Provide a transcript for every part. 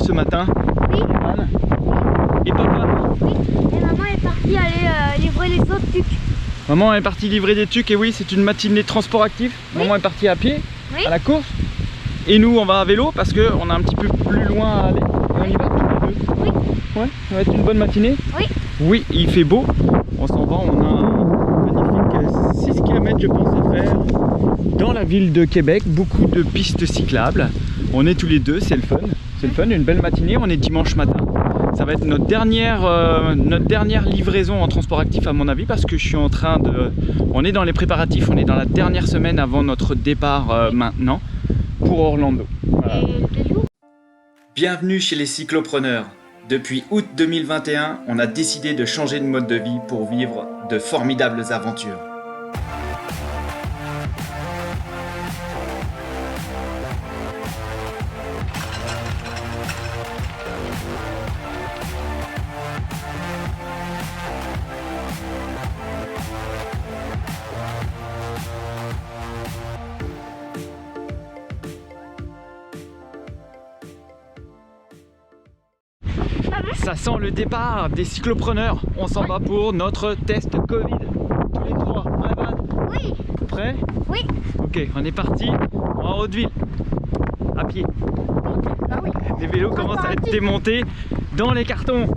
ce matin. Oui. Anne et papa. Oui. Et maman est partie aller livrer les autres trucs. Maman est partie livrer des trucs et oui, c'est une matinée de transport actif. Oui. Maman est partie à pied, Oui. à la course. Et nous, on va à vélo parce qu'on a un petit peu plus loin à aller. Et on y va tous les deux. Oui. Ouais, ça va être une bonne matinée. Oui. Oui, il fait beau. On s'en va, on a un magnifique 6 km je pense à faire dans la ville de Québec. Beaucoup de pistes cyclables. On est tous les deux, c'est le fun. C'est le fun, une belle matinée. On est dimanche matin. Ça va être notre dernière livraison en transport actif à mon avis parce que je suis en train de... On est dans les préparatifs, on est dans la dernière semaine avant notre départ maintenant pour Orlando. Voilà. Et le loup. Bienvenue chez les cyclopreneurs. Depuis août 2021, on a décidé de changer de mode de vie pour vivre de formidables aventures. Ça sent le départ des cyclopreneurs. On s'en va pour notre test Covid. Tous les trois. Evan, Oui. prêt? Oui. Ok, on est parti en Haute-Ville. À pied. Bah oui. Les vélos commencent à être démontés dans les cartons.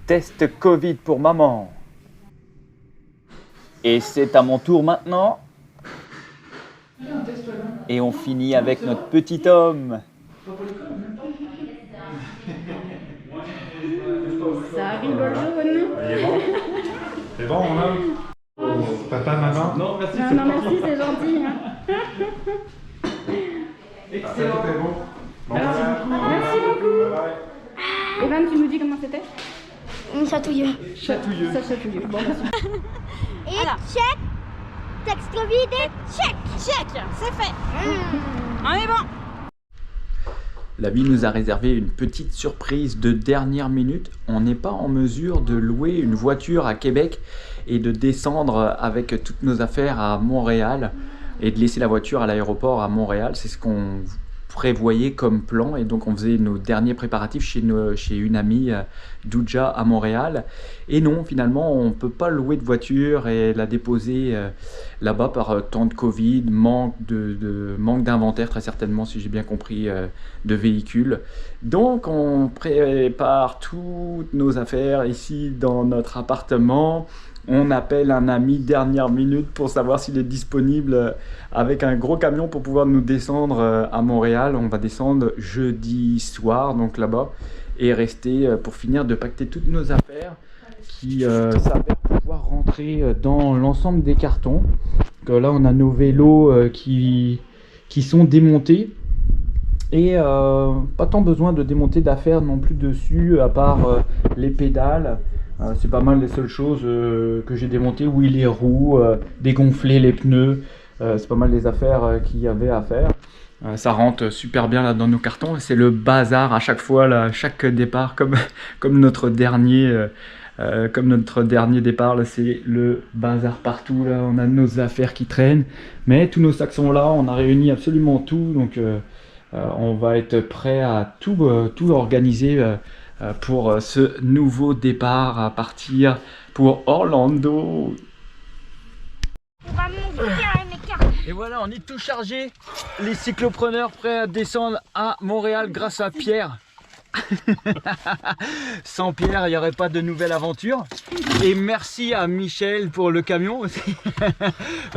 Test Covid pour maman. Et c'est à mon tour maintenant. Et on finit avec notre petit homme. Ça rigole jaune. C'est bon, mon homme? Papa, maman? Non, merci. Non, non, merci, c'est gentil. Hein. Excellent. C'était bon. Bon, Merci beaucoup. Evan, tu nous dis comment c'était? Chatouilleux. Chatouilleux. Ça chatouilleux. Bon, bah, super. Et Voilà. check. Texte Covid et check. Check, c'est fait. On est bon. La vie nous a réservé une petite surprise de dernière minute. On n'est pas en mesure de louer une voiture à Québec et de descendre avec toutes nos affaires à Montréal et de laisser la voiture à l'aéroport à Montréal. C'est ce qu'on prévoyait comme plan et donc on faisait nos derniers préparatifs chez une amie Douja à Montréal. Et non, finalement, on ne peut pas louer de voiture et la déposer là-bas par temps de Covid, manque d'inventaire très certainement, si j'ai bien compris, de véhicules. Donc on prépare toutes nos affaires ici dans notre appartement. On appelle un ami dernière minute pour savoir s'il est disponible avec un gros camion pour pouvoir nous descendre à Montréal. On va descendre jeudi soir, donc là-bas, et rester pour finir de pacter toutes nos affaires qui s'avèrent pouvoir rentrer dans l'ensemble des cartons. Donc, là, on a nos vélos qui sont démontés. Et pas tant besoin de démonter d'affaires non plus dessus, à part les pédales. C'est pas mal les seules choses que j'ai démontées. Oui, les roues, dégonfler les pneus. C'est pas mal les affaires qu'il y avait à faire. Ça rentre super bien là dans nos cartons. C'est le bazar à chaque fois, là, chaque départ, comme notre dernier départ. Là, c'est le bazar partout. Là, on a nos affaires qui traînent. Mais tous nos sacs sont là. On a réuni absolument tout. Donc on va être prêt à tout organiser pour ce nouveau départ à partir pour Orlando. On va monter mes cartes. Et voilà, on est tout chargé. Les cyclopreneurs prêts à descendre à Montréal grâce à Pierre. Sans Pierre, il n'y aurait pas de nouvelle aventure. Et merci à Michel pour le camion aussi.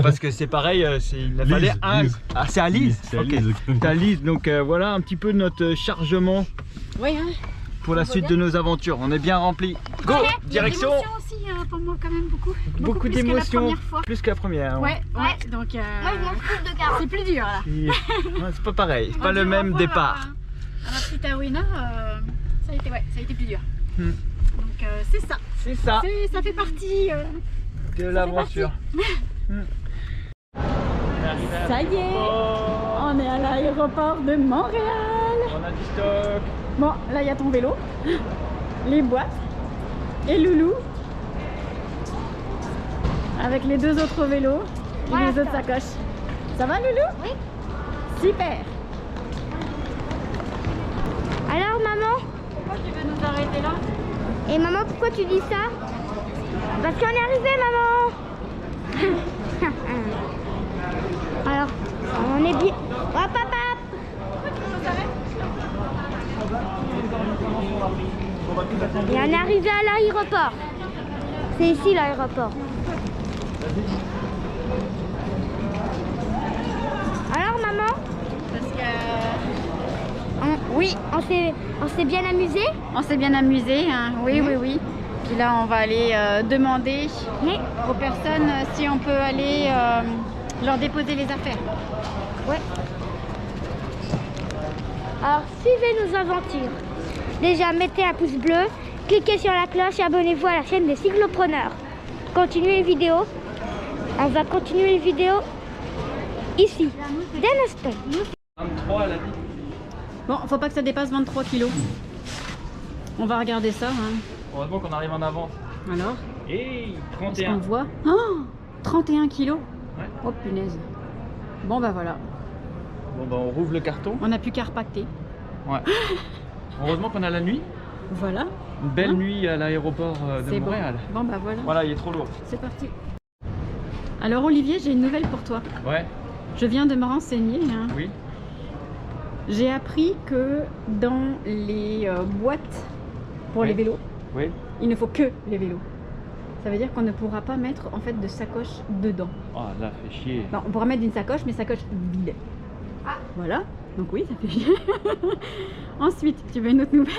Parce que c'est pareil, il fallait un... Ah, c'est à Lise. C'est à Ok. Lise. C'est à Lise. Donc voilà un petit peu notre chargement Oui, hein. pour la suite de nos aventures. On est bien rempli. Go, direction. Il y a des émotions aussi pour moi quand même beaucoup. Beaucoup plus que la d'émotions. première fois. Plus que la première. Ouais, donc Moi, je m'en fous de carottes. c'est plus dur là. Ouais, c'est pas pareil, c'est On pas va le dire au même revoir départ. À ma petite Arwina, ça a été plus dur. Hmm. Donc c'est ça. C'est ça, Ça fait partie. de l'aventure. Ça y est, on est à l'aéroport de Montréal. On a du stock. Bon, là il y a ton vélo, les boîtes et Loulou avec les deux autres vélos et Voilà, les autres ça. sacoches. Ça va Loulou? Oui. Super. est là. Et maman, pourquoi tu dis ça? Parce qu'on est arrivé, maman. Alors, on est bien. Hop, hop, hop. Et on est arrivé à l'aéroport. C'est ici l'aéroport. Alors, maman? Parce que Oui, on s'est bien amusé. on s'est bien amusé, hein. Oui, oui, oui. Puis là, on va aller demander Oui. aux personnes si on peut aller leur déposer les affaires. Ouais. Alors, suivez nos aventures. Déjà, mettez un pouce bleu, cliquez sur la cloche et abonnez-vous à la chaîne des cyclopreneurs. Continuez les vidéos. On va continuer les vidéos ici, dès l'instant. 23, elle a dit. Bon, faut pas que ça dépasse 23 kilos. On va regarder ça, hein. Heureusement qu'on arrive en avance. Alors, Hey, est-ce qu'on 31. voit? Oh, 31 kilos. Ouais. Oh punaise. Bon bah voilà, Bon, bah, on rouvre le carton. on n'a plus qu'à repacter. Ouais. Heureusement qu'on a la nuit. Voilà, Une belle Hein nuit à l'aéroport de c'est bon. Montréal. Bon bah voilà, Voilà, il est trop lourd. c'est parti. Alors Olivier, j'ai une nouvelle pour toi. Ouais, Je viens de me renseigner, hein. oui. J'ai appris que dans les boîtes pour les Oui. vélos, Oui. il ne faut que les vélos. Ça veut dire qu'on ne pourra pas mettre en fait de sacoche dedans. Oh, là, fait chier. Non, on pourra mettre une sacoche, mais sacoche vide. Voilà, donc oui, ça fait chier. Ensuite, tu veux une autre nouvelle?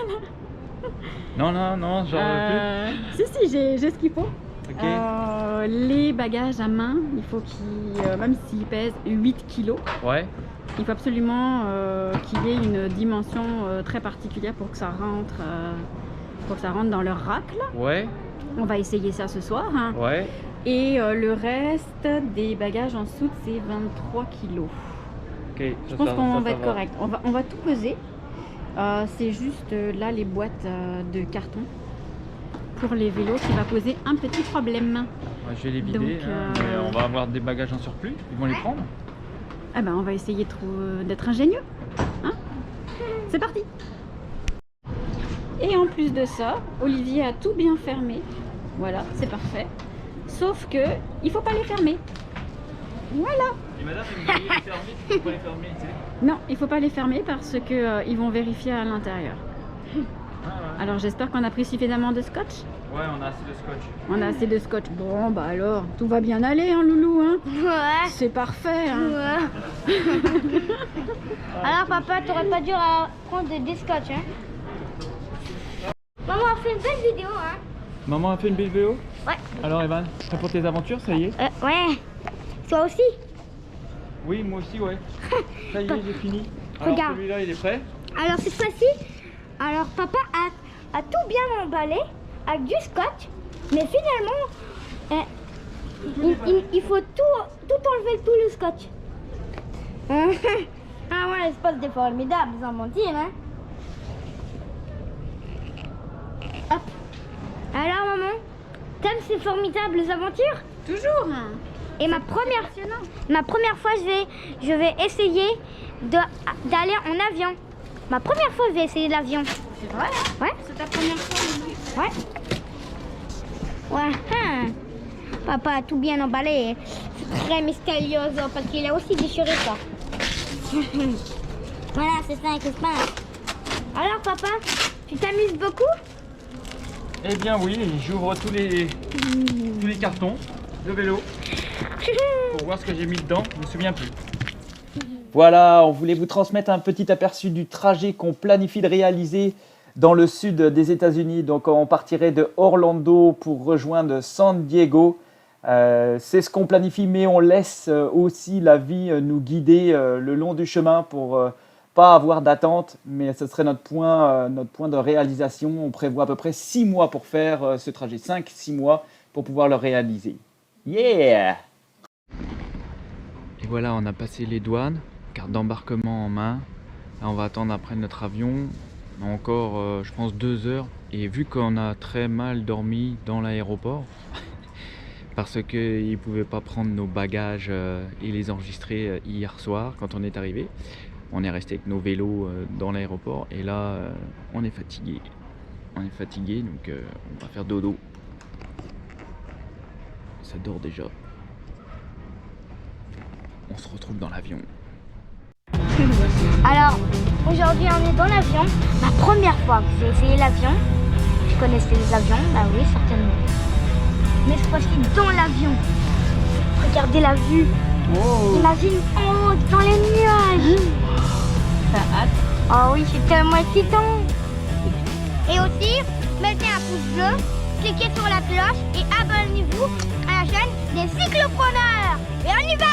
Non, non, non, j'en veux Si, j'ai ce qu'il faut. plus. Ok. Les bagages à main, il faut qu'ils, même s'ils pèsent 8 kilos, Ouais. il faut absolument qu'il y ait une dimension très particulière pour que ça rentre, dans leur rack. Là. Ouais. On va essayer ça ce soir, hein. Ouais. Et le reste des bagages en soute, c'est 23 kilos. Ok. Je pense qu'on va être correct. On va tout peser. C'est juste là les boîtes de carton pour les vélos qui va poser un petit problème. Ouais, je vais les vider. Donc, hein, mais on va avoir des bagages en surplus. Ils vont les prendre. Ah ben on va essayer d'être ingénieux. Hein, c'est parti. Et en plus de ça, Olivier a tout bien fermé. Voilà, c'est parfait. Sauf que il faut pas les fermer. Voilà. Et madame, vous voulez les fermer, tu peux pas les fermer, tu sais. Non, il faut pas les fermer parce que ils vont vérifier à l'intérieur. Ah, ouais. Alors j'espère qu'on a pris suffisamment de scotch. Ouais, on a assez de scotch. On a assez de scotch. Bon bah alors, tout va bien aller, hein, loulou, hein. Ouais. C'est parfait, hein. Ouais. Alors papa, t'aurais pas dû prendre des scotch, hein? Maman a fait une belle vidéo, hein? Maman a fait une belle vidéo. Ouais. Alors Evan, prêt pour tes aventures, ça y est? Ouais. Toi aussi? Oui, moi aussi, ouais. Ça y est, j'ai fini. Alors Regarde. celui-là, il est prêt. Alors cette fois-ci, alors papa a tout bien emballé avec du scotch, mais finalement, il faut tout enlever, tout le scotch. Ah ouais, l'espace des formidables, sans mentir, hein. Hop. Alors maman, t'aimes ces formidables aventures? Toujours, hein. Et ma première fois, je vais essayer d'aller en avion. Ma première fois, je vais essayer l'avion. C'est vrai? Ouais, C'est ta première fois, Loulou? ouais. Ouais. Papa a tout bien emballé. C'est très mystérieux parce qu'il a aussi déchiré ça. Voilà, c'est ça qui se passe. Alors papa, tu t'amuses beaucoup? Eh bien oui, j'ouvre tous les cartons de vélo pour voir ce que j'ai mis dedans, je me souviens plus. Voilà, on voulait vous transmettre un petit aperçu du trajet qu'on planifie de réaliser dans le sud des États-Unis. Donc on partirait de Orlando pour rejoindre San Diego. C'est ce qu'on planifie, mais on laisse aussi la vie nous guider le long du chemin pour pas avoir d'attente, mais ce serait notre point de réalisation. On prévoit à peu près 6 mois pour faire ce trajet, 5-6 mois pour pouvoir le réaliser. Yeah! Et voilà, on a passé les douanes, carte d'embarquement en main. Là, on va attendre après notre avion, encore je pense 2 heures. Et vu qu'on a très mal dormi dans l'aéroport, parce qu'ils ne pouvaient pas prendre nos bagages et les enregistrer hier soir quand on est arrivé, on est resté avec nos vélos dans l'aéroport et là on est fatigué. On est fatigué, donc on va faire dodo. Ça dort déjà. On se retrouve dans l'avion. Alors, aujourd'hui on est dans l'avion. Ma première fois que j'ai essayé l'avion. Je connaissais les avions, bah oui, certainement. Mais cette fois-ci dans l'avion. Regardez la vue. Oh. Imagine en haut, dans les nuages. T'as hâte? Oh oui, c'est tellement excitant. Et aussi, mettez un pouce bleu, cliquez sur la cloche et abonnez-vous à la chaîne des cyclopreneurs. Et on y va!